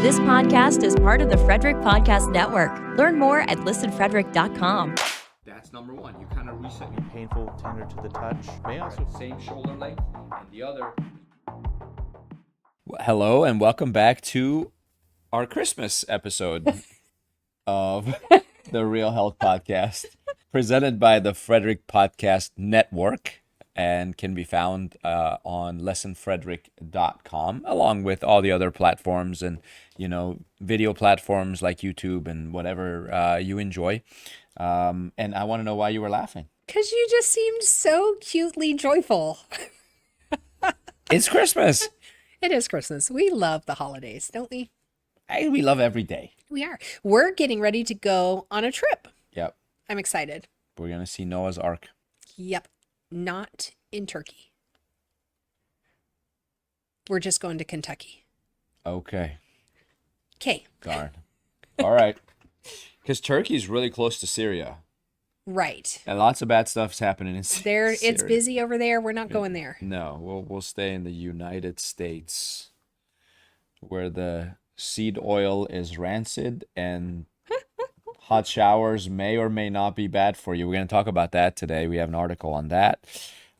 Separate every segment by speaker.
Speaker 1: This podcast is part of the Frederick Podcast Network. Learn more at listenfrederick.com.
Speaker 2: That's number one. You kind of reset your
Speaker 3: Painful, tender to the touch. May also
Speaker 2: same shoulder length, and the other.
Speaker 4: Hello and welcome back to our Christmas episode of the Real Health Podcast, presented by the Frederick Podcast Network, and can be found on listenfrederick.com, along with all the other platforms and video platforms like YouTube and whatever you enjoy. And I want to know why you were laughing.
Speaker 5: Because you just seemed so cutely joyful.
Speaker 4: It's Christmas.
Speaker 5: It is Christmas. We love the holidays, don't we?
Speaker 4: We love every day.
Speaker 5: We are. We're getting ready to go on a trip.
Speaker 4: Yep.
Speaker 5: I'm excited.
Speaker 4: We're going to see Noah's Ark.
Speaker 5: Yep. Not in Turkey. We're just going to Kentucky.
Speaker 4: Okay.
Speaker 5: Okay.
Speaker 4: Darn. All right. Because Turkey's really close to Syria.
Speaker 5: Right.
Speaker 4: And lots of bad stuff's happening in Syria.
Speaker 5: It's busy over there. We're not going there.
Speaker 4: No, we'll stay in the United States, where the seed oil is rancid and hot showers may or may not be bad for you. We're going to talk about that today. We have an article on that.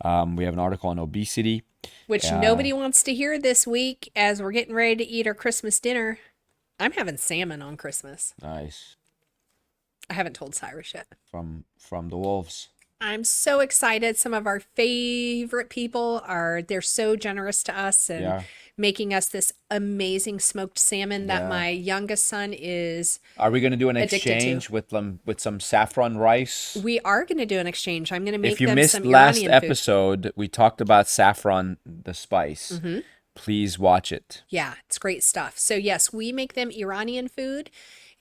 Speaker 4: We have an article on obesity.
Speaker 5: Which nobody wants to hear this week as we're getting ready to eat our Christmas dinner. I'm having salmon on Christmas.
Speaker 4: Nice.
Speaker 5: I haven't told Cyrus yet.
Speaker 4: From the wolves.
Speaker 5: I'm so excited. Some of our favorite people they're so generous to us and making us this amazing smoked salmon that my youngest son is.
Speaker 4: Are we going to do an exchange with some saffron rice?
Speaker 5: We are going to do an exchange. I'm going to make
Speaker 4: If you
Speaker 5: them
Speaker 4: missed
Speaker 5: some
Speaker 4: last
Speaker 5: Iranian
Speaker 4: episode, we talked about saffron, the spice.
Speaker 5: Mm-hmm.
Speaker 4: Please watch it.
Speaker 5: Yeah, it's great stuff. So yes, we make them Iranian food.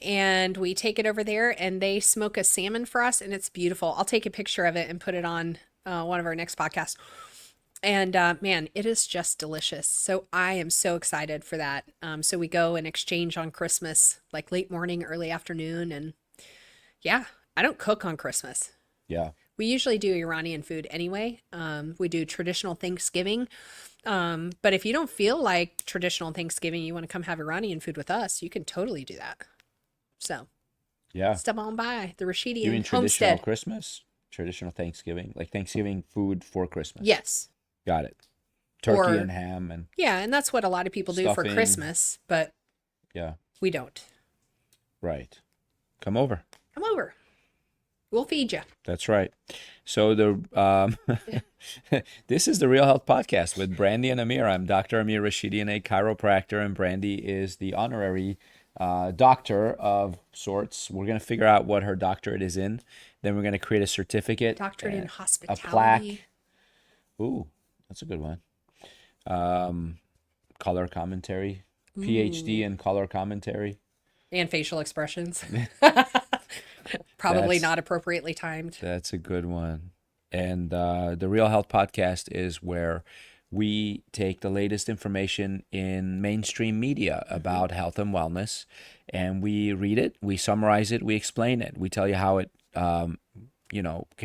Speaker 5: And we take it over there and they smoke a salmon for us and it's beautiful. I'll take a picture of it and put it on one of our next podcasts. And man, it is just delicious. So I am so excited for that. So we go and exchange on Christmas, like late morning, early afternoon. And yeah, I don't cook on Christmas.
Speaker 4: Yeah.
Speaker 5: We usually do Iranian food anyway. We do traditional Thanksgiving. But if you don't feel like traditional Thanksgiving, you want to come have Iranian food with us, you can totally do that. So, step on by the Rashidian
Speaker 4: You mean traditional
Speaker 5: homestead.
Speaker 4: Christmas? Traditional Thanksgiving? Like Thanksgiving food for Christmas?
Speaker 5: Yes.
Speaker 4: Got it. Turkey and ham and
Speaker 5: yeah, and that's what a lot of people do for
Speaker 4: stuffing.
Speaker 5: Christmas, but we don't.
Speaker 4: Right. Come over.
Speaker 5: Come over. We'll feed you.
Speaker 4: That's right. So this is the Real Health Podcast with Brandy and Amir. I'm Dr. Amir Rashidian, a chiropractor, and Brandy is the honorary doctor of sorts. We're going to figure out what her doctorate is in. Then we're going to create a certificate.
Speaker 5: Doctorate in hospitality.
Speaker 4: A plaque. Ooh, that's a good one. Color commentary. PhD in color commentary.
Speaker 5: And facial expressions. Probably not appropriately timed.
Speaker 4: That's a good one. And the Real Health Podcast is where we take the latest information in mainstream media about health and wellness, and we read it, we summarize it, we explain it. We tell you how it, can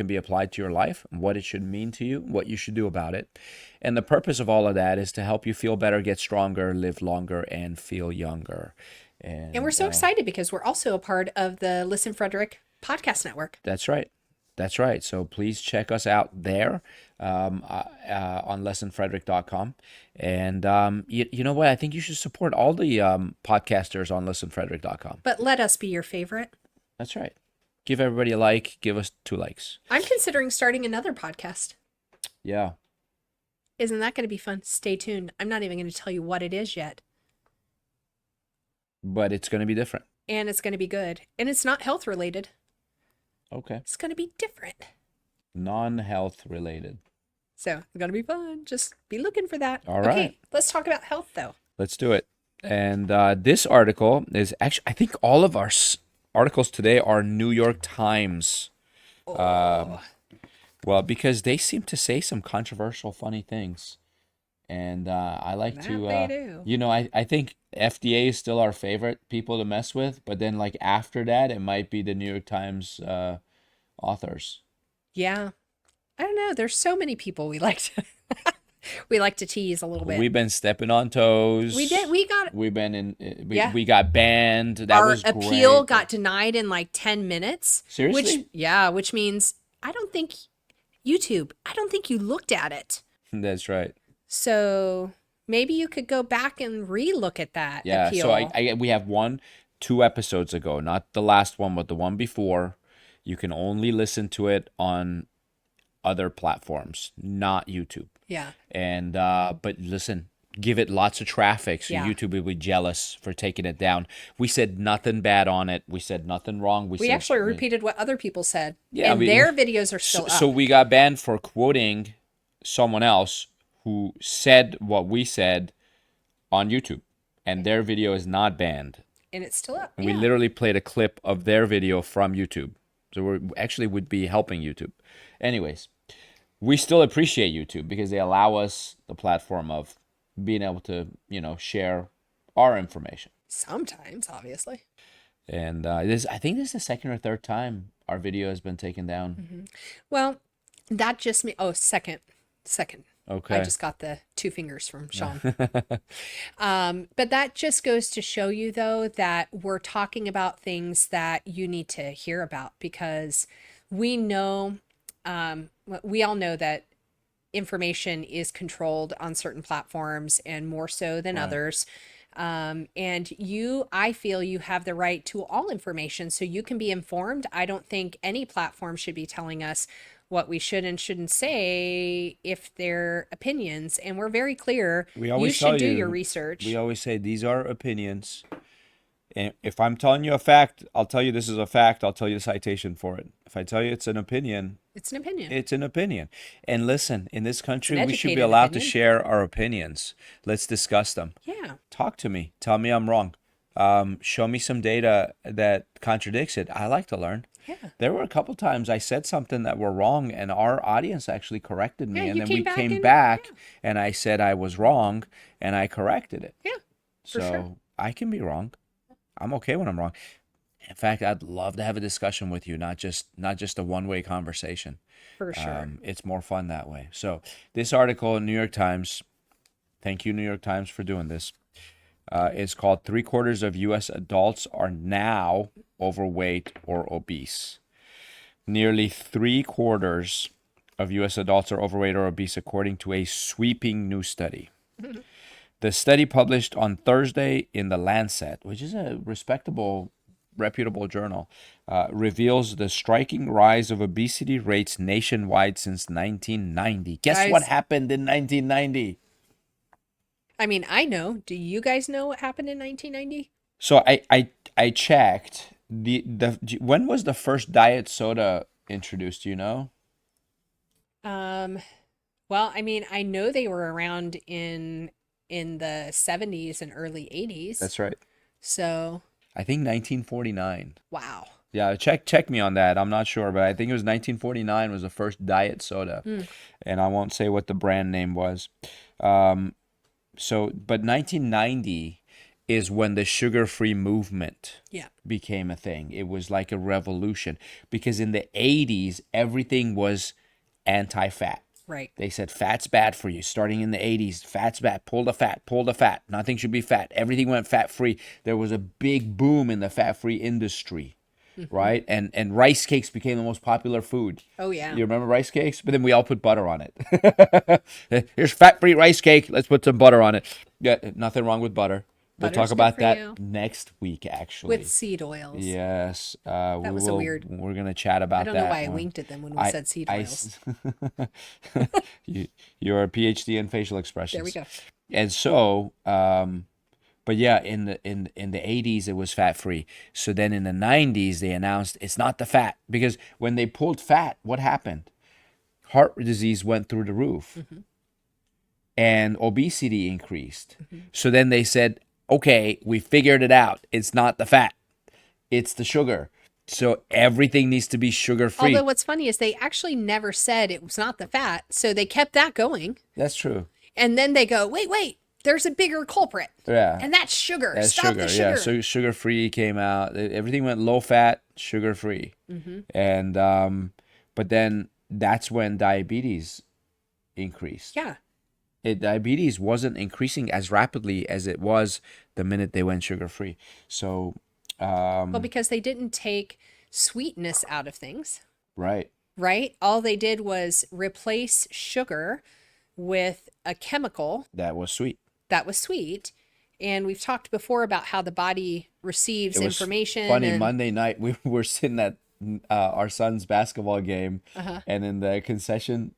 Speaker 4: be applied to your life, what it should mean to you, what you should do about it. And the purpose of all of that is to help you feel better, get stronger, live longer, and feel younger.
Speaker 5: And we're so excited because we're also a part of the Listen Frederick Podcast Network.
Speaker 4: That's right. That's right. So please check us out there on listenfrederick.com. And you know what? I think you should support all the podcasters on listenfrederick.com.
Speaker 5: But let us be your favorite.
Speaker 4: That's right. Give everybody a like. Give us 2 likes.
Speaker 5: I'm considering starting another podcast.
Speaker 4: Yeah.
Speaker 5: Isn't that going to be fun? Stay tuned. I'm not even going to tell you what it is yet.
Speaker 4: But it's going to be different.
Speaker 5: And it's going to be good. And it's not health related.
Speaker 4: Okay.
Speaker 5: It's going to be different.
Speaker 4: Non-health related.
Speaker 5: So it's going to be fun. Just be looking for that.
Speaker 4: All right.
Speaker 5: Okay, let's talk about health though.
Speaker 4: Let's do it. And this article is actually, I think all of our articles today are New York Times. Well, because they seem to say some controversial, funny things. And I like
Speaker 5: That
Speaker 4: to,
Speaker 5: they do.
Speaker 4: I think FDA is still our favorite people to mess with. But then like after that, it might be the New York Times authors.
Speaker 5: Yeah. I don't know. There's so many people we like to. We like to tease a little bit.
Speaker 4: We've been stepping on toes.
Speaker 5: We did. We got
Speaker 4: We've been in.
Speaker 5: Yeah.
Speaker 4: We got banned. That
Speaker 5: our
Speaker 4: was
Speaker 5: appeal
Speaker 4: great.
Speaker 5: got denied in like 10 minutes.
Speaker 4: Seriously?
Speaker 5: Which means I don't think you looked at it.
Speaker 4: That's right.
Speaker 5: So maybe you could go back and re-look at that
Speaker 4: Yeah.
Speaker 5: appeal.
Speaker 4: So we have 2 episodes ago, not the last one, but the one before. You can only listen to it on other platforms, not YouTube.
Speaker 5: Yeah.
Speaker 4: And but listen, give it lots of traffic, so
Speaker 5: Yeah.
Speaker 4: YouTube will be jealous for taking it down. We said nothing bad on it. We said nothing wrong.
Speaker 5: We
Speaker 4: said,
Speaker 5: actually repeated what other people said.
Speaker 4: Yeah,
Speaker 5: and their videos are still up.
Speaker 4: So we got banned for quoting someone else who said what we said on YouTube, and their video is not banned.
Speaker 5: And it's still up.
Speaker 4: And we literally played a clip of their video from YouTube. So we actually would be helping YouTube. Anyways, we still appreciate YouTube because they allow us the platform of being able to, share our information.
Speaker 5: Sometimes, obviously.
Speaker 4: And I think this is the second or third time our video has been taken down.
Speaker 5: Mm-hmm. Well, that just second.
Speaker 4: Okay.
Speaker 5: I just got the 2 fingers from Sean. But that just goes to show you, though, that we're talking about things that you need to hear about, because we know, we all know that information is controlled on certain platforms and more so than others. And I feel you have the right to all information, so you can be informed. I don't think any platform should be telling us what we should and shouldn't say if they're opinions. And we're very clear. You should do your research.
Speaker 4: We always say these are opinions. And if I'm telling you a fact, I'll tell you this is a fact. I'll tell you the citation for it. If I tell you it's an opinion,
Speaker 5: it's an opinion.
Speaker 4: It's an opinion. And listen, in this country, we should be
Speaker 5: educated
Speaker 4: allowed to
Speaker 5: opinion.
Speaker 4: share our opinions. Let's discuss them.
Speaker 5: Yeah.
Speaker 4: Talk to me. Tell me I'm wrong. Show me some data that contradicts it. I like to learn.
Speaker 5: Yeah.
Speaker 4: There were a couple times I said something that were wrong, and our audience actually corrected me.
Speaker 5: Yeah,
Speaker 4: and
Speaker 5: you
Speaker 4: then
Speaker 5: came
Speaker 4: we
Speaker 5: back
Speaker 4: came
Speaker 5: and-
Speaker 4: back,
Speaker 5: yeah.
Speaker 4: and I said I was wrong, and I corrected it.
Speaker 5: Yeah.
Speaker 4: So
Speaker 5: sure.
Speaker 4: I can be wrong. I'm okay when I'm wrong. In fact, I'd love to have a discussion with you, not just a one-way conversation.
Speaker 5: For sure.
Speaker 4: It's more fun that way. So this article in New York Times, thank you, New York Times, for doing this. It's called 3/4 of U.S. adults are now overweight or obese. Nearly 3/4 of U.S. adults are overweight or obese, according to a sweeping new study. The study, published on Thursday in The Lancet, which is a respectable, reputable journal, reveals the striking rise of obesity rates nationwide since 1990. Guess
Speaker 5: Guys-
Speaker 4: what happened in 1990?
Speaker 5: I mean, I know. Do you guys know what happened in 1990?
Speaker 4: So I checked. When was the first diet soda introduced? Do you know?
Speaker 5: Well, I mean, I know they were around in the 70s and early 80s.
Speaker 4: That's right.
Speaker 5: So,
Speaker 4: I think 1949.
Speaker 5: wow.
Speaker 4: Yeah, check me on that. I'm not sure, but I think it was 1949 was the first diet soda, and I won't say what the brand name was. But 1990 is when the sugar-free movement
Speaker 5: Yeah.
Speaker 4: became a thing. It was like a revolution because in the 80s everything was anti-fat.
Speaker 5: Right.
Speaker 4: They said fat's bad for you. Starting in the 80s, fat's bad. Pull the fat. Nothing should be fat. Everything went fat-free. There was a big boom in the fat-free industry, right? And rice cakes became the most popular food.
Speaker 5: Oh, yeah.
Speaker 4: You remember rice cakes? But then we all put butter on it. Here's fat-free rice cake. Let's put some butter on it. Yeah, nothing wrong with butter. We'll
Speaker 5: Butter's
Speaker 4: talk
Speaker 5: good
Speaker 4: about
Speaker 5: for
Speaker 4: that
Speaker 5: you.
Speaker 4: next week, actually.
Speaker 5: With seed oils.
Speaker 4: Yes.
Speaker 5: was a weird-
Speaker 4: We're going to chat about
Speaker 5: I don't
Speaker 4: that
Speaker 5: know why I
Speaker 4: one.
Speaker 5: winked at them when we said seed oils.
Speaker 4: You're a PhD in facial expressions.
Speaker 5: There we go.
Speaker 4: And so, but yeah, in the 80s it was fat free. So then in the 90s they announced it's not the fat, because when they pulled fat, what happened? Heart disease went through the roof, and obesity increased. So then they said, okay, we figured it out. It's not the fat, it's the sugar. So everything needs to be sugar free.
Speaker 5: Although what's funny is they actually never said it was not the fat. So they kept that going.
Speaker 4: That's true.
Speaker 5: And then they go, wait, there's a bigger culprit.
Speaker 4: Yeah.
Speaker 5: And that's sugar.
Speaker 4: That's
Speaker 5: Stop
Speaker 4: sugar.
Speaker 5: the sugar.
Speaker 4: Yeah, so sugar free came out. Everything went low fat, sugar free. And but then that's when diabetes increased.
Speaker 5: Yeah.
Speaker 4: diabetes wasn't increasing as rapidly as it was the minute they went sugar-free. So,
Speaker 5: Well, because they didn't take sweetness out of things,
Speaker 4: right.
Speaker 5: right? All they did was replace sugar with a chemical
Speaker 4: That was sweet.
Speaker 5: that was sweet. And we've talked before about how the body receives
Speaker 4: It was
Speaker 5: information.
Speaker 4: funny.
Speaker 5: And
Speaker 4: Monday night, we were sitting at our son's basketball game, and in the concession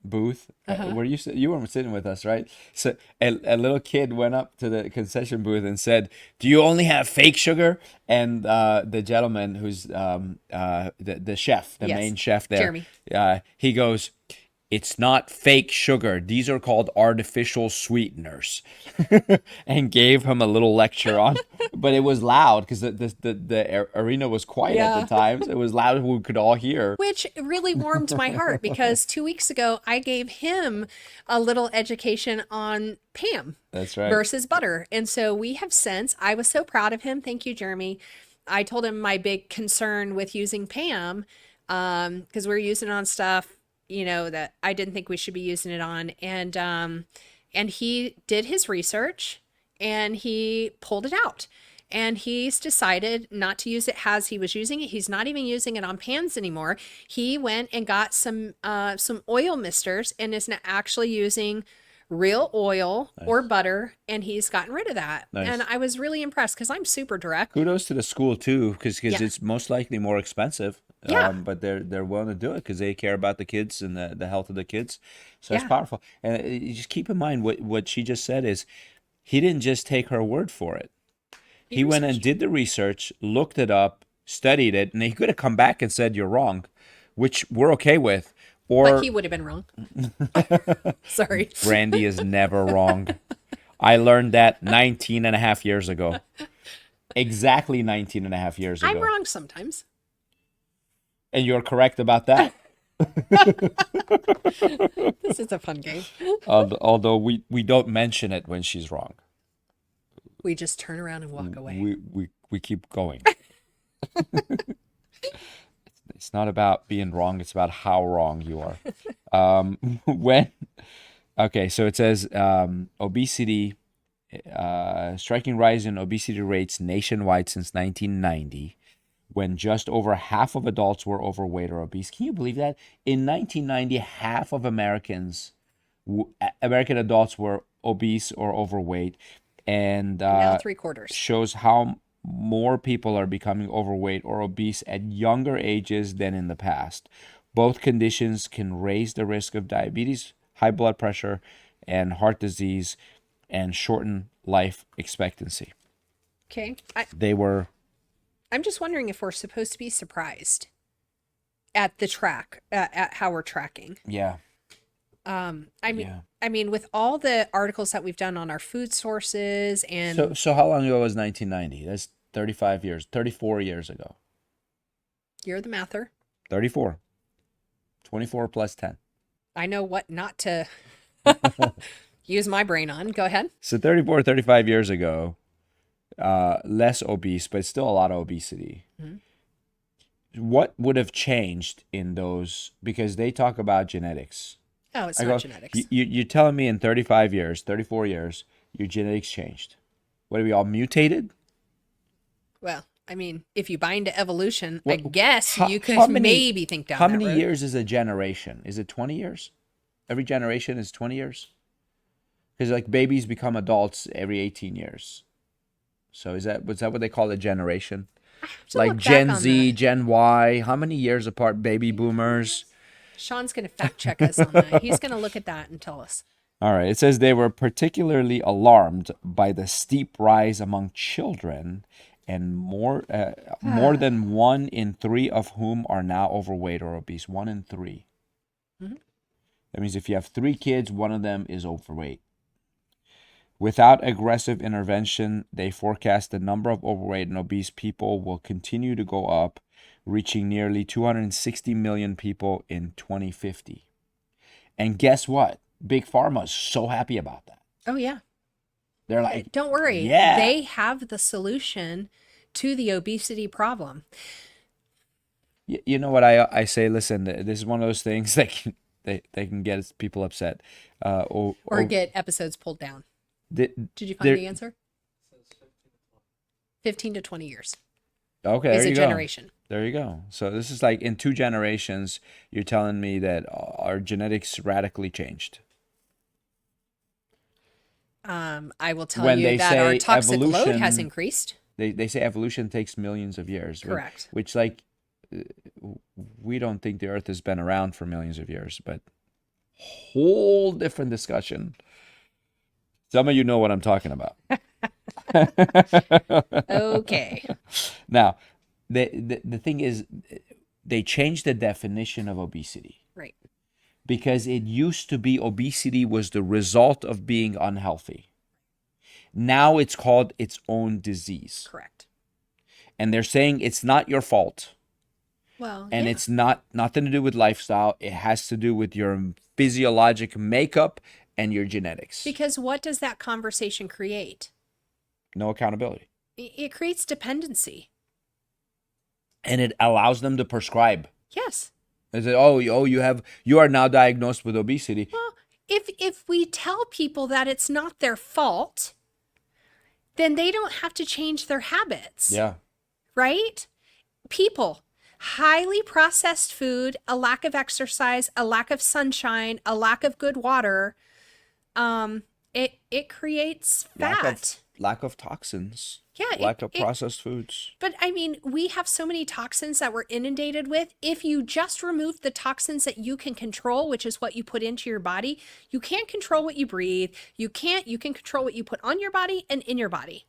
Speaker 4: booth, where you weren't sitting with us, right? So a little kid went up to the concession booth and said, "Do you only have fake sugar?" And the gentleman who's the chef, the
Speaker 5: Yes,
Speaker 4: main chef there,
Speaker 5: Jeremy.
Speaker 4: he goes, "It's not fake sugar. These are called artificial sweeteners," and gave him a little lecture on. But it was loud because the arena was quiet at
Speaker 5: Yeah.
Speaker 4: the time. So it was loud. We could all hear.
Speaker 5: Which really warmed my heart because 2 weeks ago I gave him a little education on Pam
Speaker 4: That's right.
Speaker 5: versus butter. And so we have since, I was so proud of him. Thank you, Jeremy. I told him my big concern with using Pam, because we're using it on stuff, that I didn't think we should be using it on. And he did his research and he pulled it out. And he's decided not to use it as he was using it. He's not even using it on pans anymore. He went and got some oil misters and is now actually using real oil or butter, and he's gotten rid of that.
Speaker 4: Nice.
Speaker 5: And I was really impressed because I'm super direct.
Speaker 4: Kudos to the school too, because
Speaker 5: Yeah.
Speaker 4: it's most likely more expensive.
Speaker 5: Yeah.
Speaker 4: But they're willing to do it because they care about the kids and the health of the kids. So it's
Speaker 5: Yeah.
Speaker 4: powerful. And you just keep in mind what she just said is, he didn't just take her word for it. He went and
Speaker 5: researched.
Speaker 4: did the research, looked it up, studied it, and he could have come back and said you're wrong, which we're okay with. Or
Speaker 5: But he would have been wrong. Sorry.
Speaker 4: Brandy is never wrong. I learned that 19 and a half years ago. Exactly 19 and a half years ago.
Speaker 5: I'm wrong sometimes.
Speaker 4: And you're correct about that.
Speaker 5: This is a fun game.
Speaker 4: Although we don't mention it when she's wrong.
Speaker 5: We just turn around and walk away.
Speaker 4: We keep going. It's not about being wrong, it's about how wrong you are. So it says obesity, striking rise in obesity rates nationwide since 1990, when just over half of adults were overweight or obese. Can you believe that? In 1990, half of American adults were obese or overweight, and
Speaker 5: Now 3/4.
Speaker 4: shows how more people are becoming overweight or obese at younger ages than in the past. Both conditions can raise the risk of diabetes, high blood pressure, and heart disease, and shorten life expectancy.
Speaker 5: Okay. I'm just wondering if we're supposed to be surprised at the track, at how we're tracking.
Speaker 4: Yeah.
Speaker 5: I mean, with all the articles that we've done on our food sources and
Speaker 4: So how long ago was 1990? That's 34 years ago.
Speaker 5: you're the mather.
Speaker 4: 34. 24 plus 10.
Speaker 5: I know what not to use my brain on. Go ahead.
Speaker 4: So 35 years ago, less obese, but still a lot of obesity.
Speaker 5: Mm-hmm.
Speaker 4: What would have changed in those? Because they talk about genetics.
Speaker 5: Oh, it's
Speaker 4: I
Speaker 5: not
Speaker 4: go,
Speaker 5: genetics.
Speaker 4: You're telling me in 34 years, your genetics changed. What, are we all mutated?
Speaker 5: Well, I mean, if you buy into evolution, I
Speaker 4: What-
Speaker 5: guess
Speaker 4: how-
Speaker 5: you could
Speaker 4: how many-
Speaker 5: maybe think down
Speaker 4: How
Speaker 5: that
Speaker 4: many
Speaker 5: road.
Speaker 4: years is a generation? Is it 20 years? Every generation is 20 years? Because like babies become adults every 18 years. So was that what they call a generation?
Speaker 5: To
Speaker 4: Like
Speaker 5: look back
Speaker 4: Gen
Speaker 5: on
Speaker 4: Z,
Speaker 5: the-
Speaker 4: Gen Y, how many years apart? Baby boomers.
Speaker 5: Sean's going to fact check us on that. He's going to look at that and tell us.
Speaker 4: All right. It says they were particularly alarmed by the steep rise among children, and more than 1 in 3 of whom are now overweight or obese. 1 in 3.
Speaker 5: Mhm.
Speaker 4: That means if you have 3 kids, 1 of them is overweight. Without aggressive intervention, they forecast the number of overweight and obese people will continue to go up, reaching nearly 260 million people in 2050. And guess what? Big Pharma is so happy about that.
Speaker 5: Oh, yeah.
Speaker 4: They're like,
Speaker 5: Don't worry.
Speaker 4: yeah.
Speaker 5: They have the solution to the obesity problem.
Speaker 4: you know what I say? Listen, this is one of those things that they can get people upset.
Speaker 5: Or get episodes pulled down.
Speaker 4: Did
Speaker 5: you find the answer? 15 to 20 years.
Speaker 4: Okay,
Speaker 5: is
Speaker 4: there
Speaker 5: a
Speaker 4: you
Speaker 5: generation.
Speaker 4: go. There you go. So this is like in 2 generations, you're telling me that our genetics radically changed.
Speaker 5: I will tell
Speaker 4: When
Speaker 5: you
Speaker 4: they
Speaker 5: that our
Speaker 4: say
Speaker 5: toxic load has
Speaker 4: evolution,
Speaker 5: increased.
Speaker 4: They say evolution takes millions of years.
Speaker 5: Correct.
Speaker 4: Which like we don't think the Earth has been around for millions of years, but whole different discussion. Some of you know what I'm talking about.
Speaker 5: Okay.
Speaker 4: Now, the thing is, they changed the definition of obesity.
Speaker 5: Right.
Speaker 4: Because it used to be obesity was the result of being unhealthy. Now it's called its own disease.
Speaker 5: Correct.
Speaker 4: And they're saying it's not your fault.
Speaker 5: Well,
Speaker 4: And
Speaker 5: yeah.
Speaker 4: it's nothing to do with lifestyle. It has to do with your physiologic makeup and your genetics.
Speaker 5: Because what does that conversation create?
Speaker 4: No accountability.
Speaker 5: It creates dependency.
Speaker 4: And it allows them to prescribe.
Speaker 5: Yes.
Speaker 4: Is it, you are now diagnosed with obesity.
Speaker 5: Well, if we tell people that it's not their fault, then they don't have to change their habits.
Speaker 4: Yeah.
Speaker 5: Right? People, highly processed food, a lack of exercise, a lack of sunshine, a lack of good water, it creates fat.
Speaker 4: Lack of toxins.
Speaker 5: Yeah,
Speaker 4: Lack of processed foods.
Speaker 5: But I mean, we have so many toxins that we're inundated with. If you just remove the toxins that you can control, which is what you put into your body, you can't control what you breathe. You can control what you put on your body and in your body.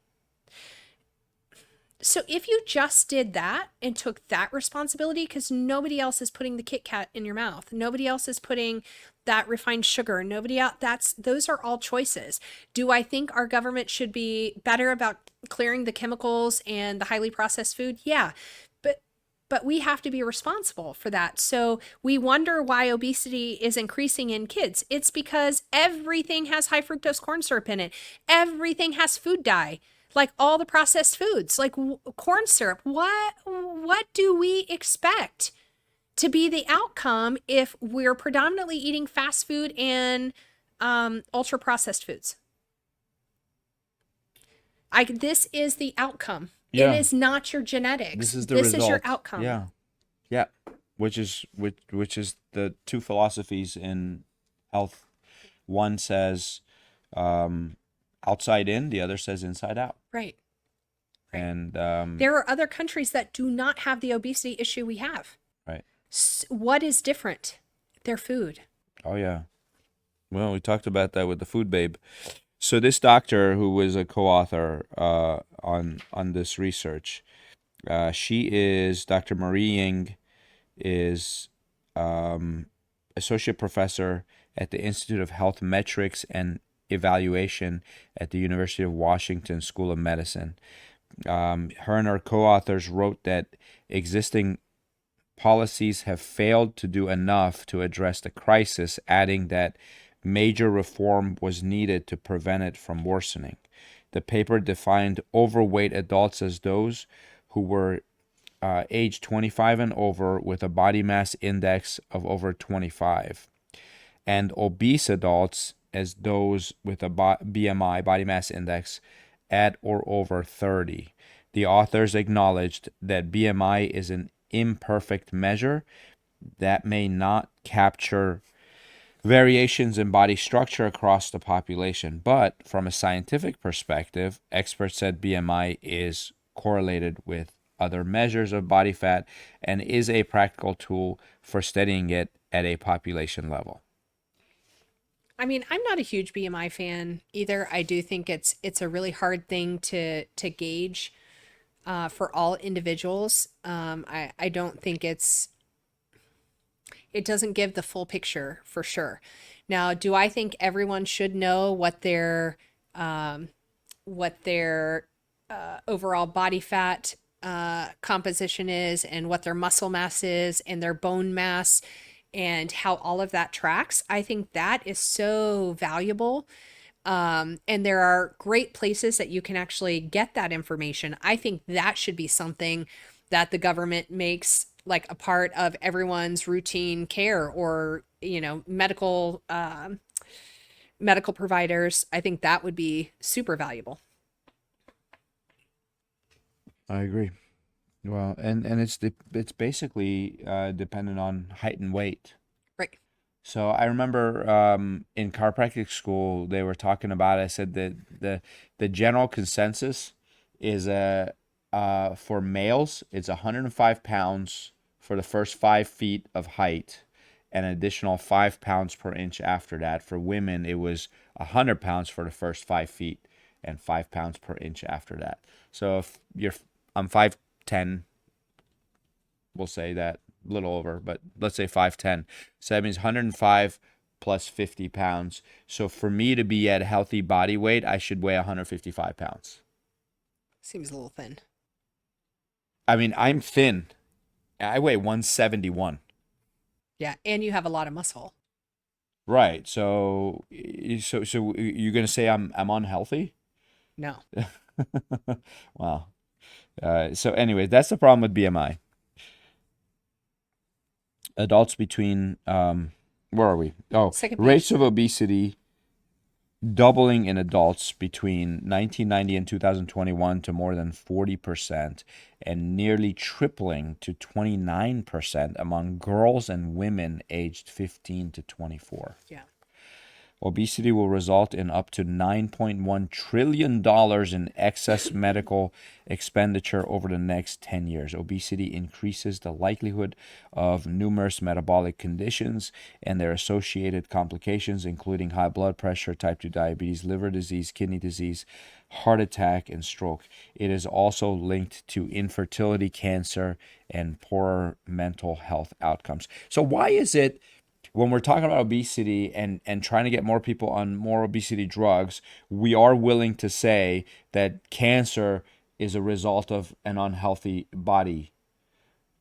Speaker 5: So if you just did that and took that responsibility, because nobody else is putting the Kit Kat in your mouth, nobody else is putting that refined sugar, nobody else, those are all choices. Do I think our government should be better about clearing the chemicals and the highly processed food? Yeah, but we have to be responsible for that. So we wonder why obesity is increasing in kids. It's because everything has high fructose corn syrup in it. Everything has food dye. Like all the processed foods, like corn syrup. What do we expect to be the outcome if we're predominantly eating fast food and ultra processed foods? This is the outcome.
Speaker 4: Yeah.
Speaker 5: It is not your genetics.
Speaker 4: This is the
Speaker 5: this
Speaker 4: result.
Speaker 5: is your outcome.
Speaker 4: Yeah. Which is the 2 philosophies in health. One says outside in, the other says inside out.
Speaker 5: Right.
Speaker 4: And
Speaker 5: there are other countries that do not have the obesity issue we have.
Speaker 4: Right.
Speaker 5: What is different? Their food.
Speaker 4: Oh yeah. Well, we talked about that with the food babe. So this doctor who was a co-author on this research, she is Dr. Marie Ying, is associate professor at the Institute of Health Metrics and Evaluation at the University of Washington School of Medicine. Her and her co-authors wrote that existing policies have failed to do enough to address the crisis, adding that major reform was needed to prevent it from worsening. The paper defined overweight adults as those who were age 25 and over with a body mass index of over 25, and obese adults as those with a BMI, body mass index, at or over 30. The authors acknowledged that BMI is an imperfect measure that may not capture variations in body structure across the population, but from a scientific perspective, experts said BMI is correlated with other measures of body fat and is a practical tool for studying it at a population level.
Speaker 5: I mean, I'm not a huge BMI fan either. I do think it's a really hard thing to gauge for all individuals. I don't think it doesn't give the full picture for sure. Now, do I think everyone should know what their overall body fat composition is and what their muscle mass is and their bone mass and how all of that tracks? I think that is so valuable. And there are great places that you can actually get that information. I think that should be something that the government makes like a part of everyone's routine care or medical providers. I think that would be super valuable.
Speaker 4: I agree. Well, and it's basically dependent on height and weight.
Speaker 5: Right.
Speaker 4: So I remember in chiropractic school they were talking about. I said that the general consensus is for males it's 105 pounds for the first 5 feet of height, and an additional 5 pounds per inch after that. For women, it was 100 pounds for the first 5 feet and 5 pounds per inch after that. So if I'm 5'10", we'll say that a little over, but let's say 5'10". So that means 105 plus 50 pounds. So for me to be at healthy body weight, I should weigh 155 pounds.
Speaker 5: Seems a little thin.
Speaker 4: I mean, I'm thin. I weigh 171.
Speaker 5: Yeah, and you have a lot of muscle.
Speaker 4: Right. So you're gonna say I'm unhealthy?
Speaker 5: No.
Speaker 4: Wow. So anyway, that's the problem with BMI. Adults between where are we? Oh,
Speaker 5: Second page.
Speaker 4: rates of obesity doubling in adults between 1990 and 2021 to more than 40%, and nearly tripling to 29% among girls and women aged 15 to 24.
Speaker 5: Yeah.
Speaker 4: Obesity will result in up to $9.1 trillion in excess medical expenditure over the next 10 years. Obesity increases the likelihood of numerous metabolic conditions and their associated complications, including high blood pressure, type 2 diabetes, liver disease, kidney disease, heart attack, and stroke. It is also linked to infertility, cancer, and poorer mental health outcomes. So why is it when we're talking about obesity and trying to get more people on more obesity drugs, we are willing to say that cancer is a result of an unhealthy body?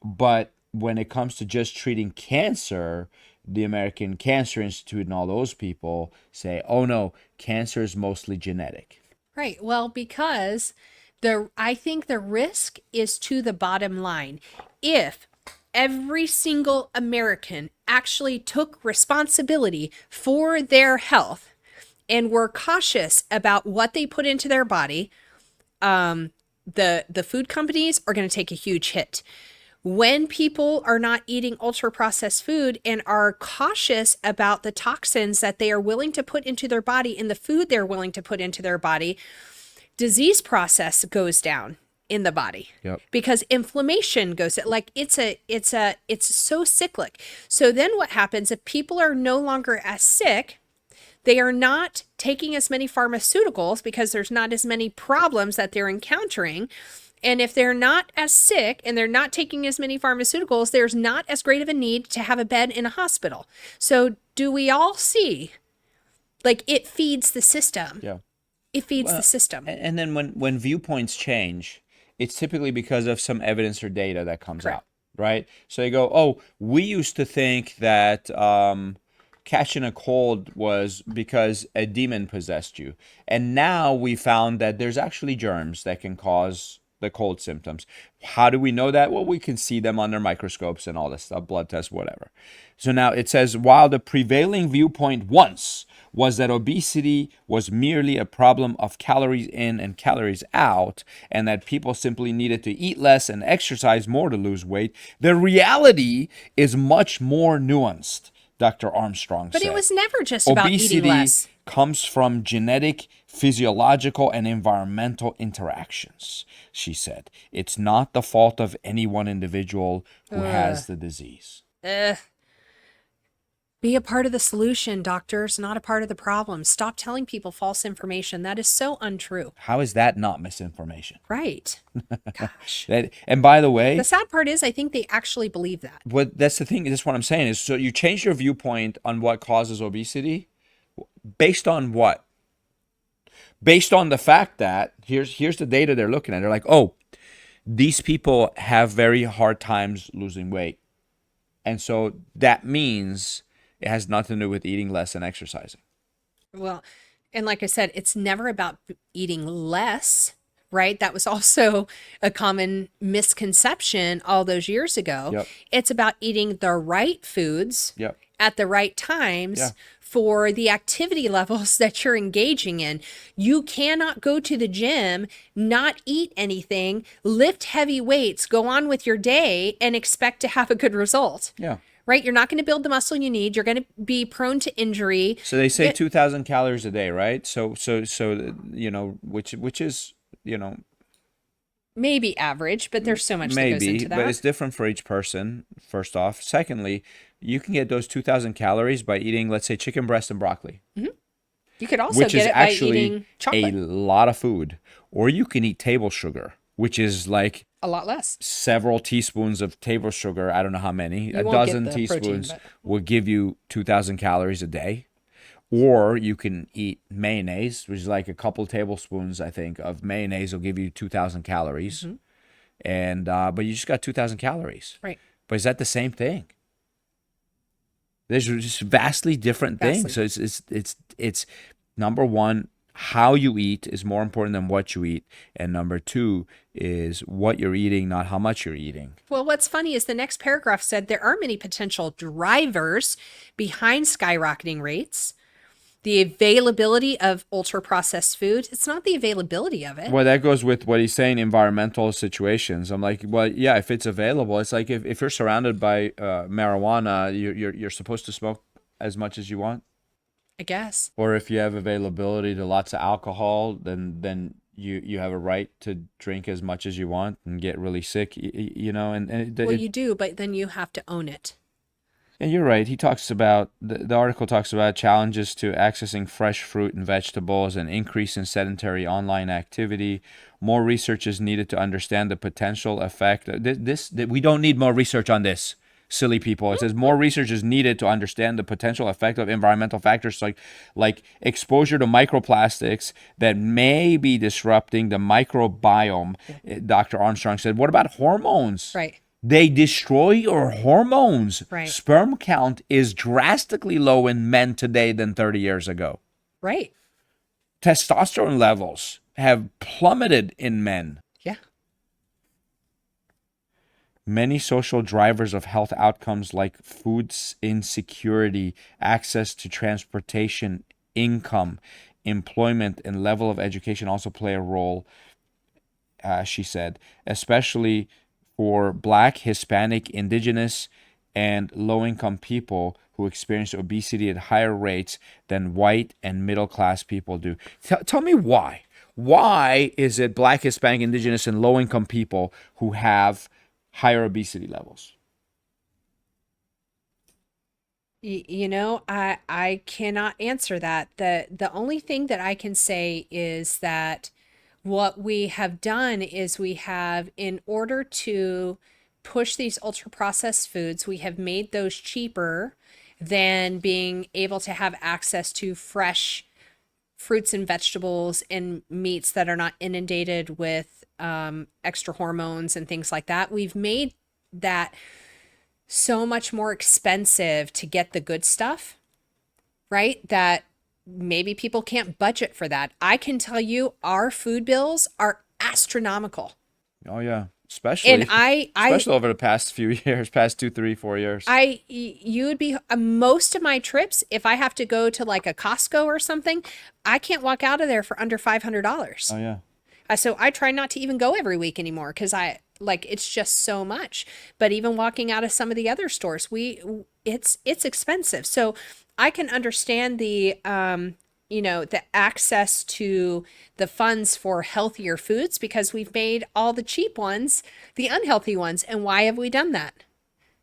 Speaker 4: But when it comes to just treating cancer, the American Cancer Institute and all those people say, oh no, cancer is mostly genetic.
Speaker 5: Right. Well, because I think the risk is to the bottom line. If every single American actually took responsibility for their health and were cautious about what they put into their body, the food companies are going to take a huge hit. When people are not eating ultra processed food and are cautious about the toxins that they are willing to put into their body and the food they're willing to put into their body, disease process goes down in the body.
Speaker 4: Yep.
Speaker 5: Because inflammation goes like it's so cyclic. So then what happens if people are no longer as sick? They are not taking as many pharmaceuticals because there's not as many problems that they're encountering. And if they're not as sick and they're not taking as many pharmaceuticals, there's not as great of a need to have a bed in a hospital. So do we all see? Like it feeds the system.
Speaker 4: Yeah.
Speaker 5: It feeds the system.
Speaker 4: And then when viewpoints change, it's typically because of some evidence or data that comes
Speaker 5: Correct.
Speaker 4: out, right? So they go, oh, we used to think that catching a cold was because a demon possessed you. And now we found that there's actually germs that can cause the cold symptoms. How do we know that? Well, we can see them under microscopes and all this stuff, blood tests, whatever. So now it says, while the prevailing viewpoint once was that obesity was merely a problem of calories in and calories out, and that people simply needed to eat less and exercise more to lose weight, the reality is much more nuanced, Dr. Armstrong said.
Speaker 5: But it was never just about eating less.
Speaker 4: Comes from genetic, physiological, and environmental interactions, she said. It's not the fault of any one individual who has the disease.
Speaker 5: Be a part of the solution, doctors, not a part of the problem. Stop telling people false information. That is so untrue.
Speaker 4: How is that not misinformation?
Speaker 5: Right. Gosh.
Speaker 4: And by the way,
Speaker 5: The sad part is I think they actually believe that.
Speaker 4: that's the thing. That's what I'm saying is, so you change your viewpoint on what causes obesity based on what? Based on the fact that here's the data they're looking at. They're like, oh, these people have very hard times losing weight. And so that means it has nothing to do with eating less and exercising.
Speaker 5: Well, and like I said, it's never about eating less. right? That was also a common misconception all those years ago.
Speaker 4: Yep.
Speaker 5: It's about eating the right foods
Speaker 4: Yep.
Speaker 5: at the right times
Speaker 4: Yeah.
Speaker 5: for the activity levels that you're engaging in. You cannot go to the gym, not eat anything, lift heavy weights, go on with your day, and expect to have a good result.
Speaker 4: Yeah.
Speaker 5: Right? You're not going to build the muscle you need. You're going to be prone to injury.
Speaker 4: So they say 2,000 calories a day, right? So which is,
Speaker 5: Maybe average, but there's so much that goes
Speaker 4: maybe,
Speaker 5: into that.
Speaker 4: but it's different for each person. First off, secondly, you can get those 2,000 calories by eating, let's say, chicken breast and broccoli,
Speaker 5: You could also
Speaker 4: which
Speaker 5: get
Speaker 4: is
Speaker 5: it by
Speaker 4: actually
Speaker 5: eating
Speaker 4: a
Speaker 5: chocolate.
Speaker 4: lot of food. Or you can eat table sugar, which is like
Speaker 5: A lot less.
Speaker 4: several teaspoons of table sugar. I don't know how many.
Speaker 5: You
Speaker 4: A
Speaker 5: won't get
Speaker 4: dozen
Speaker 5: the protein,
Speaker 4: teaspoons
Speaker 5: but-
Speaker 4: will give you 2,000 calories a day. Or you can eat mayonnaise, which is like a couple tablespoons, I think, of mayonnaise will give you 2,000 calories. And but you just got 2,000 calories.
Speaker 5: Right.
Speaker 4: But is that the same thing? There's just vastly different things. So it's number one, how you eat is more important than what you eat, and number two is what you're eating, not how much you're eating.
Speaker 5: Well, what's funny is the next paragraph said there are many potential drivers behind skyrocketing rates. The availability of ultra-processed food. It's not the availability of it.
Speaker 4: Well, that goes with what he's saying, environmental situations. I'm like, well, yeah, if it's available, it's like if you're surrounded by marijuana, you're supposed to smoke as much as you want.
Speaker 5: I guess.
Speaker 4: Or if you have availability to lots of alcohol, then you have a right to drink as much as you want and get really sick,
Speaker 5: Well, you do, but then you have to own it.
Speaker 4: And you're right. He talks about, the article talks about challenges to accessing fresh fruit and vegetables, an increase in sedentary online activity. More research is needed to understand the potential effect. We don't need more research on this, silly people. It says more research is needed to understand the potential effect of environmental factors like exposure to microplastics that may be disrupting the microbiome. Dr. Armstrong said, what about hormones?
Speaker 5: Right.
Speaker 4: They destroy your hormones.
Speaker 5: Right.
Speaker 4: Sperm count is drastically low in men today than 30 years ago.
Speaker 5: Right.
Speaker 4: Testosterone levels have plummeted in men.
Speaker 5: Yeah.
Speaker 4: Many social drivers of health outcomes like food insecurity, access to transportation, income, employment, and level of education also play a role, she said, especially for Black, Hispanic, Indigenous, and low-income people who experience obesity at higher rates than white and middle-class people do. Tell me why. Why is it Black, Hispanic, Indigenous, and low-income people who have higher obesity levels?
Speaker 5: I cannot answer that. The only thing that I can say is that what we have done is we have, in order to push these ultra processed foods, we have made those cheaper than being able to have access to fresh fruits and vegetables and meats that are not inundated with extra hormones and things like that. We've made that so much more expensive to get the good stuff, right? That maybe people can't budget for that. I can tell you our food bills are astronomical.
Speaker 4: Oh yeah, especially over the past few years, past 2, 3, 4 years.
Speaker 5: You would be most of my trips, if I have to go to like a Costco or something, I can't walk out of there for under $500.
Speaker 4: Oh yeah.
Speaker 5: So I try not to even go every week anymore because it's just so much. But even walking out of some of the other stores, it's expensive. So I can understand the access to the funds for healthier foods because we've made all the cheap ones the unhealthy ones. And why have we done that?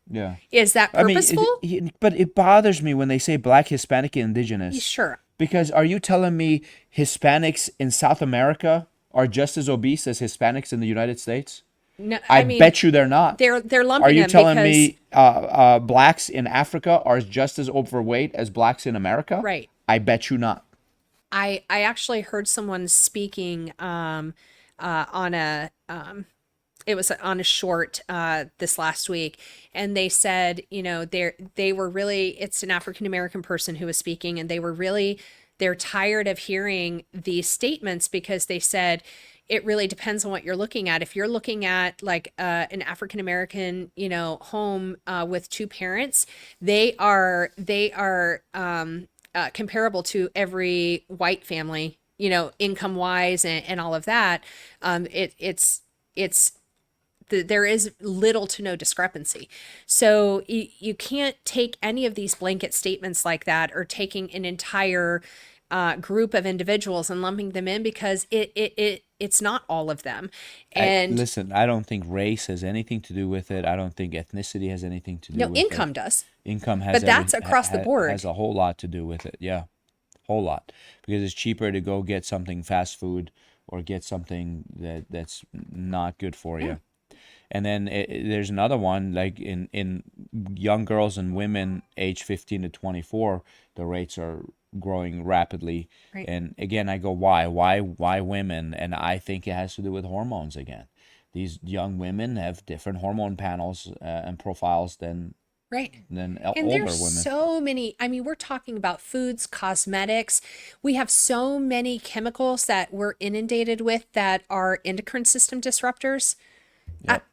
Speaker 4: Yeah.
Speaker 5: Is that purposeful?
Speaker 4: But it bothers me when they say Black, Hispanic, and Indigenous.
Speaker 5: Sure.
Speaker 4: Because are you telling me Hispanics in South America are just as obese as Hispanics in the United States?
Speaker 5: No,
Speaker 4: I bet you they're not.
Speaker 5: They're lumping
Speaker 4: Are you
Speaker 5: them
Speaker 4: telling
Speaker 5: because,
Speaker 4: me blacks in Africa are just as overweight as blacks in America?
Speaker 5: Right.
Speaker 4: I bet you not.
Speaker 5: I actually heard someone speaking on a it was on a short this last week, and they said, they were really, it's an African American person who was speaking, and they're tired of hearing these statements because they said, it really depends on what you're looking at. If you're looking at like an African American, home with two parents, they are comparable to every white family, income wise and all of that. There is little to no discrepancy. So you can't take any of these blanket statements like that, or taking an entire group of individuals and lumping them in, because it's not all of them. And
Speaker 4: listen, I don't think race has anything to do with it. I don't think ethnicity has anything to do
Speaker 5: no,
Speaker 4: with
Speaker 5: income
Speaker 4: it.
Speaker 5: does.
Speaker 4: Income has
Speaker 5: But that's across the board.
Speaker 4: Has a whole lot to do with it. Yeah, whole lot, because it's cheaper to go get something fast food or get something that's not good for you. And then there's another one, like in young girls and women age 15 to 24, the rates are growing rapidly.
Speaker 5: Right.
Speaker 4: And again, I go, why women? And I think it has to do with hormones again. These young women have different hormone panels and profiles than
Speaker 5: Right.
Speaker 4: older
Speaker 5: And there's
Speaker 4: women.
Speaker 5: so many, we're talking about foods, cosmetics. We have so many chemicals that we're inundated with that are endocrine system disruptors.
Speaker 4: Yep.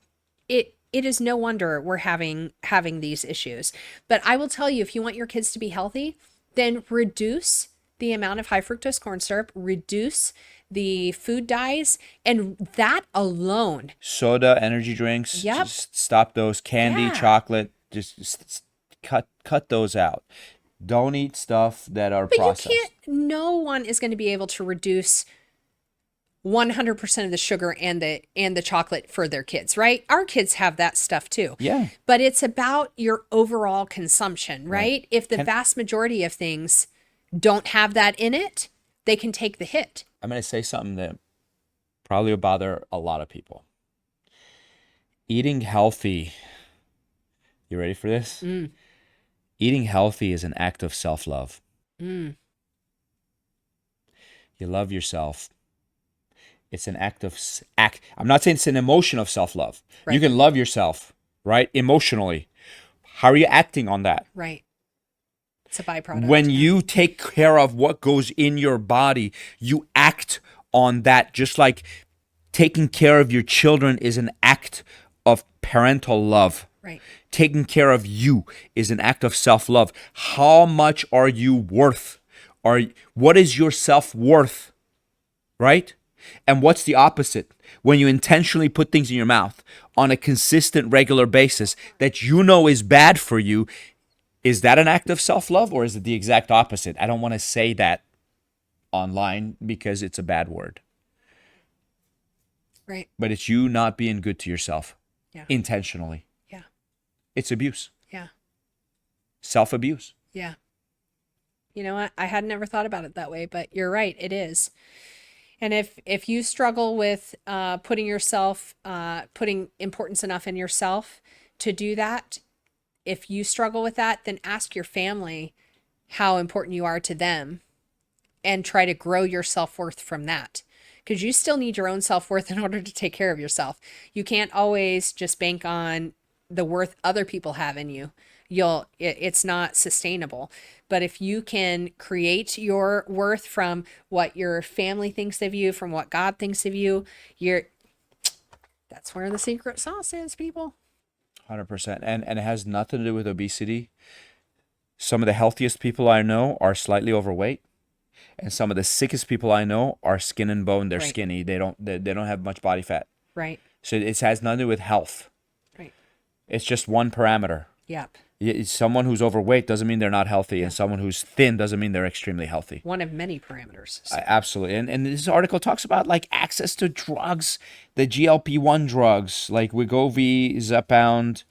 Speaker 5: It is no wonder we're having these issues. But I will tell you, if you want your kids to be healthy, then reduce the amount of high fructose corn syrup, reduce the food dyes, and that alone.
Speaker 4: Soda, energy drinks,
Speaker 5: Yep.
Speaker 4: just stop those. Candy,
Speaker 5: Yeah.
Speaker 4: chocolate, just cut those out. Don't eat stuff that are
Speaker 5: But
Speaker 4: processed.
Speaker 5: no one is going to be able to reduce 100% of the sugar and the chocolate for their kids, right? Our kids have that stuff too.
Speaker 4: Yeah.
Speaker 5: But it's about your overall consumption, right? If the vast majority of things don't have that in it, they can take the hit.
Speaker 4: I'm going to say something that probably will bother a lot of people. Eating healthy. You ready for this? Eating healthy is an act of self-love. You love yourself. It's an act of I'm not saying it's an emotion of self-love.
Speaker 5: Right.
Speaker 4: You can love yourself, right? Emotionally. How are you acting on that?
Speaker 5: Right. It's a byproduct.
Speaker 4: When you take care of what goes in your body, you act on that. Just like taking care of your children is an act of parental love.
Speaker 5: Right.
Speaker 4: Taking care of you is an act of self-love. How much are you worth? What is your self-worth? Right? And what's the opposite? When you intentionally put things in your mouth on a consistent, regular basis that you know is bad for you, is that an act of self-love, or is it the exact opposite? I don't want to say that online because it's a bad word.
Speaker 5: Right.
Speaker 4: But it's you not being good to yourself intentionally.
Speaker 5: Yeah.
Speaker 4: It's abuse.
Speaker 5: Yeah.
Speaker 4: Self-abuse.
Speaker 5: Yeah. You know what? I had never thought about it that way, but you're right. It is. And if you struggle with putting importance enough in yourself to do that, if you struggle with that, then ask your family how important you are to them and try to grow your self-worth from that. Because you still need your own self-worth in order to take care of yourself. You can't always just bank on the worth other people have in you. It's not sustainable. But if you can create your worth from what your family thinks of you, from what God thinks of you, that's where the secret sauce is, people.
Speaker 4: 100%. And it has nothing to do with obesity. Some of the healthiest people I know are slightly overweight, and some of the sickest people I know are skin and bone. They're
Speaker 5: Right.
Speaker 4: skinny. They don't have much body fat.
Speaker 5: Right.
Speaker 4: So it has nothing to do with health.
Speaker 5: Right.
Speaker 4: It's just one parameter.
Speaker 5: Yep.
Speaker 4: Someone who's overweight doesn't mean they're not healthy, and someone who's thin doesn't mean they're extremely healthy.
Speaker 5: One of many parameters.
Speaker 4: Absolutely. And this article talks about like access to drugs, the GLP-1 drugs, like Wegovy, Zepbound,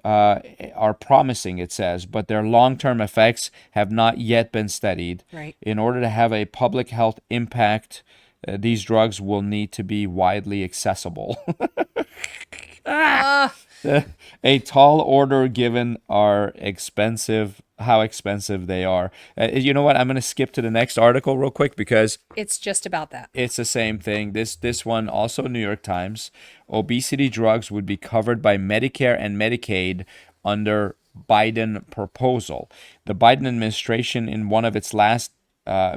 Speaker 4: are promising, it says, but their long-term effects have not yet been studied.
Speaker 5: Right.
Speaker 4: In order to have a public health impact, these drugs will need to be widely accessible. A tall order given are expensive, how expensive they are. You know what? I'm going to skip to the next article real quick because
Speaker 5: It's just about that.
Speaker 4: it's the same thing. This one, also New York Times. Obesity drugs would be covered by Medicare and Medicaid under Biden proposal. The Biden administration, in one of its last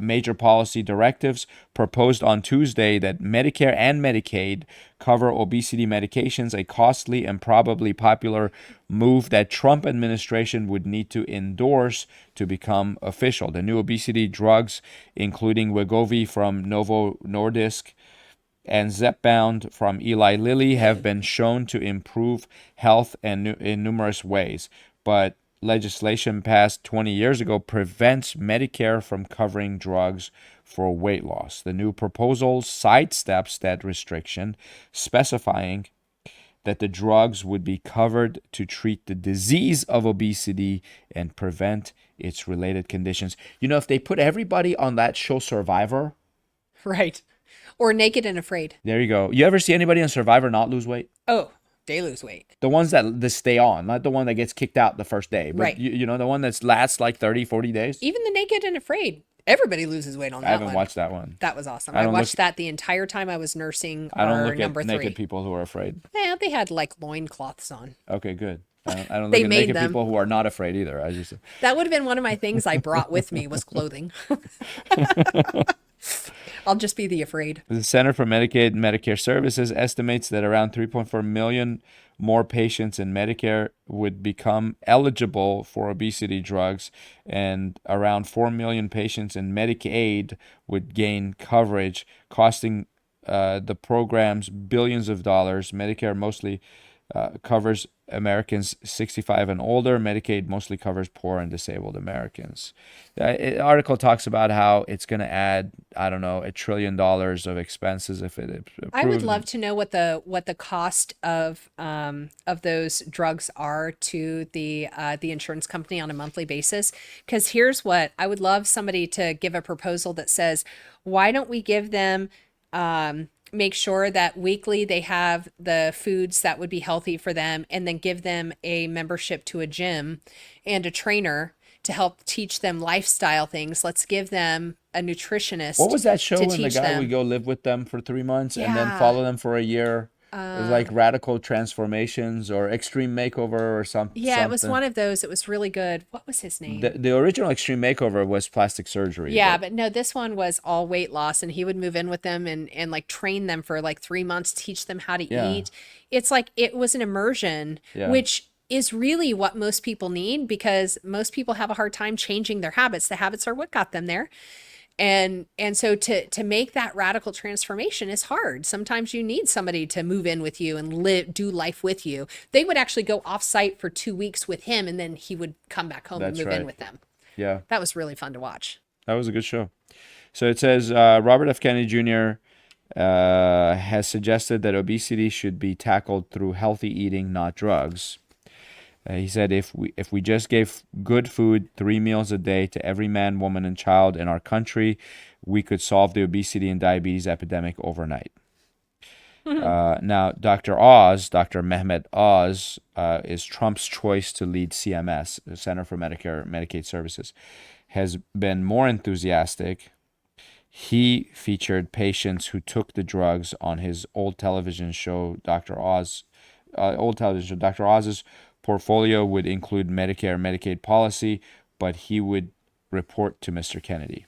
Speaker 4: major policy directives proposed on Tuesday that Medicare and Medicaid cover obesity medications, a costly and probably popular move that Trump administration would need to endorse to become official. The new obesity drugs, including Wegovy from Novo Nordisk and Zepbound from Eli Lilly, have been shown to improve health in numerous ways, but legislation passed 20 years ago prevents Medicare from covering drugs for weight loss. The new proposal sidesteps that restriction, specifying that the drugs would be covered to treat the disease of obesity and prevent its related conditions. You know, if they put everybody on that show Survivor,
Speaker 5: Right. Or Naked and Afraid.
Speaker 4: there you go. You ever see anybody on Survivor not lose weight?
Speaker 5: Oh, they lose weight.
Speaker 4: The ones that stay on, not the one that gets kicked out the first day, but
Speaker 5: Right.
Speaker 4: you know, the one that lasts like 30, 40 days.
Speaker 5: Even the Naked and Afraid. Everybody loses weight on that
Speaker 4: I haven't
Speaker 5: one.
Speaker 4: watched that one.
Speaker 5: That was awesome.
Speaker 4: I
Speaker 5: I
Speaker 4: don't
Speaker 5: watched
Speaker 4: look-
Speaker 5: that the entire time I was nursing
Speaker 4: I don't
Speaker 5: our
Speaker 4: look
Speaker 5: number
Speaker 4: at
Speaker 5: 3.
Speaker 4: naked people who are afraid.
Speaker 5: Yeah, they had like loincloths on.
Speaker 4: Okay, good. I don't
Speaker 5: They
Speaker 4: look at
Speaker 5: made
Speaker 4: naked
Speaker 5: them.
Speaker 4: people who are not afraid either. I just
Speaker 5: That would have been one of my things I brought with me was clothing. I'll just be the afraid.
Speaker 4: The Center for Medicaid and Medicare Services estimates that around 3.4 million more patients in Medicare would become eligible for obesity drugs, and around 4 million patients in Medicaid would gain coverage, costing the programs billions of dollars. Medicare mostly covers Americans 65 and older. Medicaid mostly covers poor and disabled Americans. The article talks about how it's going to add, I don't know, $1 trillion of expenses if it approves.
Speaker 5: I would love to know what the cost of those drugs are to the insurance company on a monthly basis. Because here's what I would love somebody to give a proposal that says, why don't we give them make sure that weekly they have the foods that would be healthy for them, and then give them a membership to a gym and a trainer to help teach them lifestyle things. Let's give them a nutritionist.
Speaker 4: What was that show
Speaker 5: to
Speaker 4: when the
Speaker 5: teach
Speaker 4: guy
Speaker 5: them.
Speaker 4: would go live with them for 3 months and then
Speaker 5: Yeah.
Speaker 4: follow them for a year? It was like Radical Transformations or Extreme Makeover or something.
Speaker 5: Yeah, it was one of those. It was really good. What was his name?
Speaker 4: The original Extreme Makeover was plastic surgery.
Speaker 5: Yeah, but no, this one was all weight loss, and he would move in with them and like train them for like 3 months, teach them how to
Speaker 4: Yeah.
Speaker 5: eat. It's like it was an immersion,
Speaker 4: Yeah.
Speaker 5: which is really what most people need, because most people have a hard time changing their habits. The habits are what got them there. And so to make that radical transformation is hard. Sometimes you need somebody to move in with you and do life with you. They would actually go off site for 2 weeks with him, and then he would come back home
Speaker 4: That's
Speaker 5: and move in
Speaker 4: right.
Speaker 5: with them.
Speaker 4: Yeah,
Speaker 5: That was really fun to watch.
Speaker 4: that was a good show. So it says Robert F. Kennedy Jr. Has suggested that obesity should be tackled through healthy eating, not drugs. He said if we just gave good food 3 meals a day to every man, woman, and child in our country, we could solve the obesity and diabetes epidemic overnight. Now, Dr. Mehmet Oz, is Trump's choice to lead CMS, the Center for Medicare and Medicaid Services, has been more enthusiastic. He featured patients who took the drugs on his old television show, Dr. Oz's portfolio would include Medicare and Medicaid policy, but he would report to Mr. Kennedy.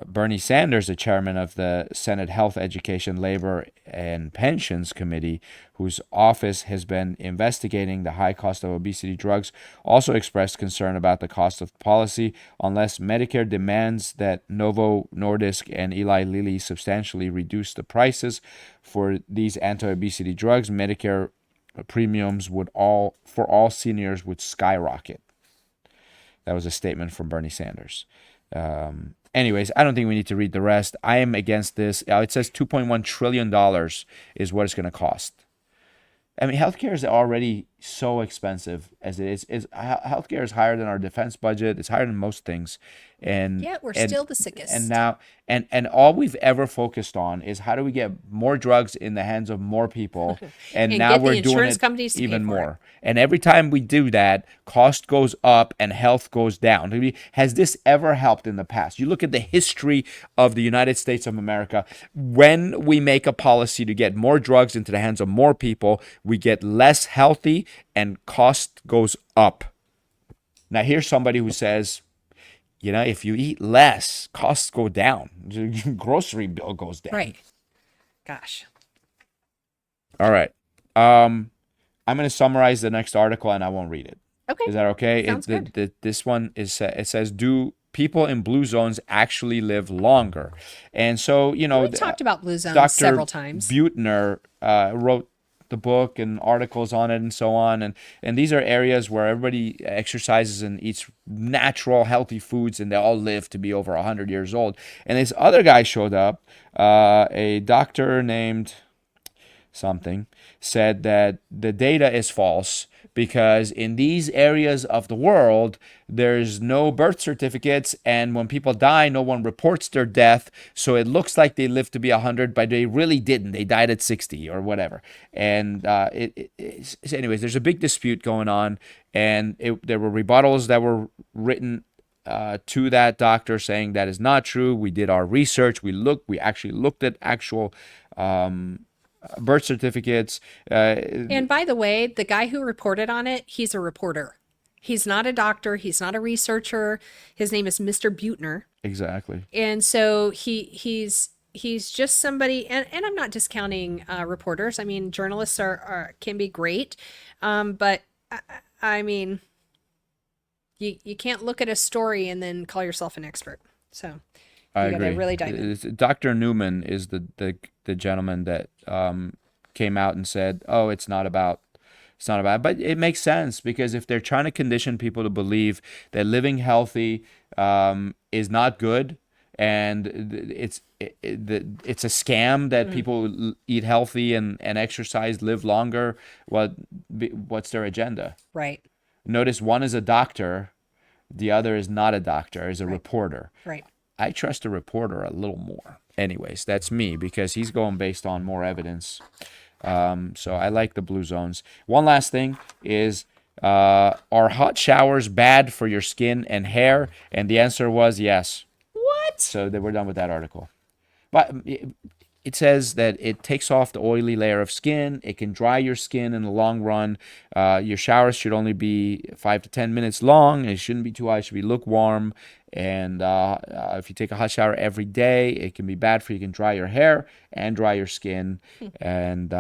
Speaker 4: Bernie Sanders, the chairman of the Senate Health, Education, Labor, and Pensions Committee, whose office has been investigating the high cost of obesity drugs, also expressed concern about the cost of policy. Unless Medicare demands that Novo Nordisk and Eli Lilly substantially reduce the prices for these anti-obesity drugs, Medicare premiums for all seniors would skyrocket. That was a statement from Bernie Sanders. Anyways, I don't think we need to read the rest. I am against this. It says $2.1 trillion is what it's going to cost. I mean, healthcare is already so expensive as it is. Healthcare is higher than our defense budget. It's higher than most things. And
Speaker 5: Yet we're still the sickest.
Speaker 4: And now, and all we've ever focused on is how do we get more drugs in the hands of more people. And
Speaker 5: And
Speaker 4: now
Speaker 5: get the
Speaker 4: we're doing
Speaker 5: insurance
Speaker 4: it
Speaker 5: companies to pay
Speaker 4: even
Speaker 5: for
Speaker 4: more.
Speaker 5: it.
Speaker 4: And every time we do that, cost goes up and health goes down. I mean, has this ever helped in the past? You look at the history of the United States of America. When we make a policy to get more drugs into the hands of more people, we get less healthy and cost goes up. Now, here's somebody who says, if you eat less, costs go down. Grocery bill goes down.
Speaker 5: Right. Gosh.
Speaker 4: All right. I'm going to summarize the next article and I won't read it.
Speaker 5: Okay.
Speaker 4: Is that okay?
Speaker 5: Sounds good.
Speaker 4: This one is it says, do people in blue zones actually live longer? And so,
Speaker 5: We talked about blue zones
Speaker 4: Dr.
Speaker 5: several times.
Speaker 4: Buettner wrote the book and articles on it and so on. And these are areas where everybody exercises and eats natural, healthy foods, and they all live to be over 100 years old. And this other guy showed up, a doctor named something, said that the data is false because in these areas of the world, there's no birth certificates, and when people die, no one reports their death, so it looks like they lived to be 100, but they really didn't. They died at 60 or whatever. And anyways, there's a big dispute going on, and there were rebuttals that were written to that doctor saying that is not true. We did our research. We actually looked at actual birth certificates.
Speaker 5: And by the way, the guy who reported on it, he's a reporter. He's not a doctor. He's not a researcher. His name is Mr. Buettner.
Speaker 4: Exactly.
Speaker 5: And so he's just somebody, and I'm not discounting reporters. I mean, journalists can be great, but I mean, you can't look at a story and then call yourself an expert. So
Speaker 4: I
Speaker 5: you
Speaker 4: agree.
Speaker 5: gotta really dive in.
Speaker 4: Dr. Newman is the gentleman that came out and said, "Oh, it's not about." But it makes sense because if they're trying to condition people to believe that living healthy is not good, and it's a scam that people eat healthy and exercise, live longer, what's their agenda?
Speaker 5: Right.
Speaker 4: Notice one is a doctor, the other is not a doctor, is a reporter.
Speaker 5: Right.
Speaker 4: I trust a reporter a little more. Anyways, that's me because he's going based on more evidence. So I like the blue zones. One last thing is, are hot showers bad for your skin and hair? And the answer was yes.
Speaker 5: What?
Speaker 4: So we're done with that article. But it says that it takes off the oily layer of skin. It can dry your skin in the long run. Your showers should only be 5 to 10 minutes long. It shouldn't be too hot. It should be lukewarm. And if you take a hot shower every day, it can be bad for you. It can dry your hair and dry your skin. And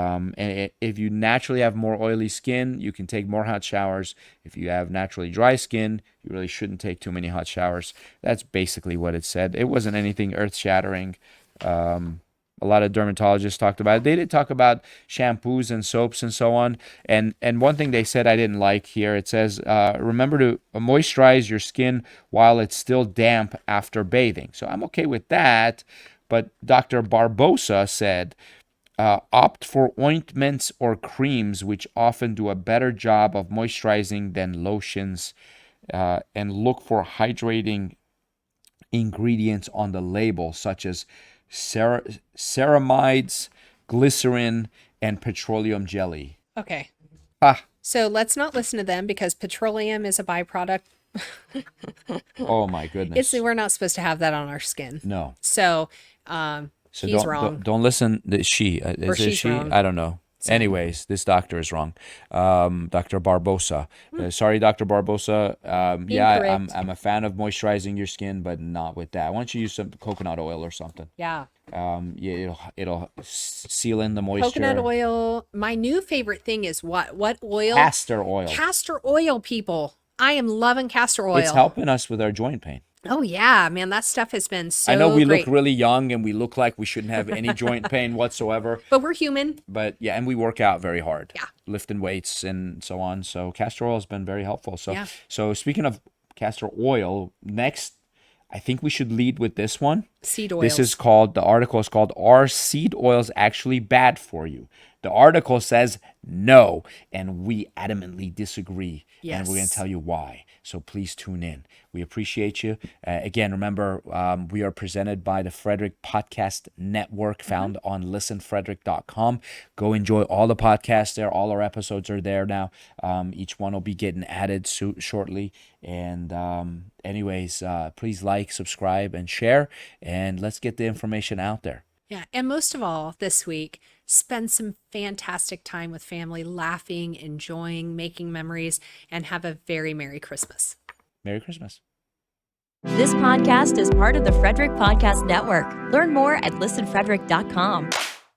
Speaker 4: if you naturally have more oily skin, you can take more hot showers. If you have naturally dry skin, you really shouldn't take too many hot showers. That's basically what it said. It wasn't anything earth-shattering. A lot of dermatologists talked about it. They did talk about shampoos and soaps and so on. And one thing they said I didn't like here, it says, remember to moisturize your skin while it's still damp after bathing. So I'm okay with that. But Dr. Barbosa said, opt for ointments or creams, which often do a better job of moisturizing than lotions, and look for hydrating ingredients on the label, such as ceramides, glycerin, and petroleum jelly.
Speaker 5: Okay.
Speaker 4: Ah.
Speaker 5: So let's not listen to them because petroleum is a byproduct.
Speaker 4: Oh my goodness.
Speaker 5: We're not supposed to have that on our skin.
Speaker 4: No.
Speaker 5: So, he's wrong.
Speaker 4: Don't listen. She
Speaker 5: Or
Speaker 4: is it
Speaker 5: she's
Speaker 4: she?
Speaker 5: wrong.
Speaker 4: I don't know. Anyways, this doctor is wrong. Dr. Barbosa. Sorry, Dr. Barbosa. Yeah,
Speaker 5: Incorrect.
Speaker 4: I'm a fan of moisturizing your skin, but not with that. Why don't you use some coconut oil or something?
Speaker 5: Yeah.
Speaker 4: Yeah, it'll seal in the moisture.
Speaker 5: Coconut oil. My new favorite thing is what? What oil?
Speaker 4: Castor oil.
Speaker 5: Castor oil, people. I am loving castor oil.
Speaker 4: It's helping us with our joint pain.
Speaker 5: Oh yeah, man, that stuff has been so
Speaker 4: I know we
Speaker 5: great.
Speaker 4: look really young and we look like we shouldn't have any joint pain whatsoever.
Speaker 5: But we're human.
Speaker 4: But yeah, and we work out very hard.
Speaker 5: Yeah.
Speaker 4: Lifting weights and so on. So castor oil has been very helpful. So
Speaker 5: Yeah.
Speaker 4: so speaking of castor oil, next I think we should lead with this one.
Speaker 5: Seed oils.
Speaker 4: This is called, the article is called, Are Seed Oils Actually Bad for You? The article says no, and we adamantly disagree.
Speaker 5: Yes.
Speaker 4: And we're going to tell you why. So please tune in. We appreciate you. Again, remember, we are presented by the Frederick Podcast Network, found on listenfrederick.com. Go enjoy all the podcasts there. All our episodes are there now. Each one will be getting added shortly. And anyways, please like, subscribe, and share. And let's get the information out there.
Speaker 5: Yeah, and most of all, this week, spend some fantastic time with family, laughing, enjoying, making memories, and have a very Merry Christmas.
Speaker 4: Merry Christmas.
Speaker 1: This podcast is part of the Frederick Podcast Network. Learn more at listenfrederick.com.